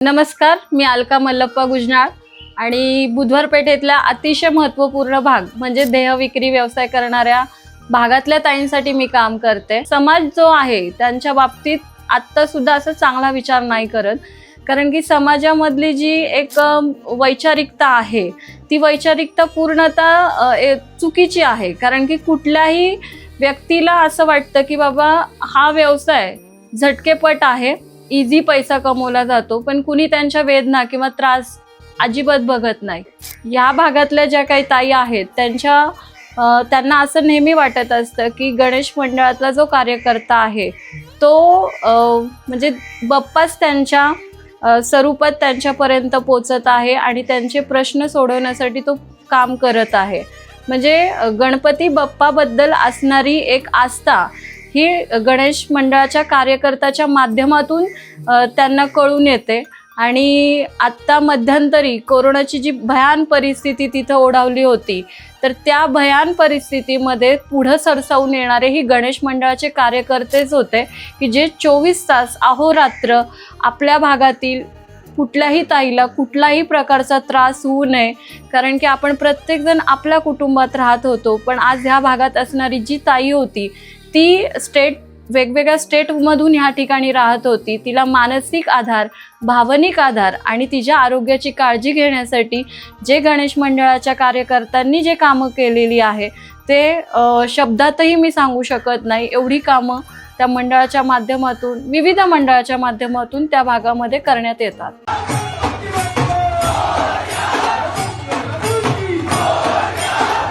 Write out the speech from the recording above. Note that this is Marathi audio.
नमस्कार, मी अलका मल्लप्पा गुजनाळ आणि बुधवार पेठेतला अतिशय महत्त्वपूर्ण भाग म्हणजे देह विक्री व्यवसाय करणाऱ्या भागातल्या ताईंसाठी मी काम करते। समाज जो आहे त्यांच्या बाबतीत आता सुद्धा असं चांगला विचार नाही करत, कारण की समाजामधली जी एक वैचारिकता आहे ती वैचारिकता पूर्णतः चुकीची आहे। कारण की कुठल्याही व्यक्तीला असं वाटतं की बाबा हा व्यवसाय झटकेपट आहे, इझी पैसा कमवला जातो, पण कुणी त्यांच्या वेदना किंवा त्रास अजिबात बघत नाही। या भागातल्या ज्या काही ताई आहेत त्यांना असं नेहमी वाटत असतं की गणेश मंडळातला जो कार्यकर्ता आहे तो म्हणजे बाप्पाच त्यांच्या स्वरूपात त्यांच्यापर्यंत पोचत आहे आणि त्यांचे प्रश्न सोडवण्यासाठी तो काम करत आहे। म्हणजे गणपती बाप्पाबद्दल असणारी एक आस्था ही गणेश मंडळाच्या कार्यकर्त्याच्या माध्यमातून त्यांना कळून येते। आणि आत्ता मध्यंतरी कोरोनाची जी भयान परिस्थिती तिथं ओढावली होती, तर त्या भयान परिस्थितीमध्ये पुढं सरसावून येणारे ही गणेश मंडळाचे कार्यकर्तेच होते की जे 24 तास अहोरात्र आपल्या भागातील कुठल्याही ताईला कुठलाही प्रकारचा त्रास होऊ नये, कारण की आपण प्रत्येकजण आपल्या कुटुंबात राहत होतो, पण आज ह्या भागात असणारी जी ताई होती ती वेगवेगळ्या स्टेटमधून ह्या ठिकाणी राहत होती। तिला मानसिक आधार, भावनिक आधार आणि तिच्या आरोग्याची काळजी घेण्यासाठी जे गणेश मंडळाच्या कार्यकर्त्यांनी जे कामं केलेली आहे ते शब्दातही मी सांगू शकत नाही। एवढी कामं त्या मंडळाच्या माध्यमातून, विविध मंडळाच्या माध्यमातून त्या भागामध्ये करण्यात येतात।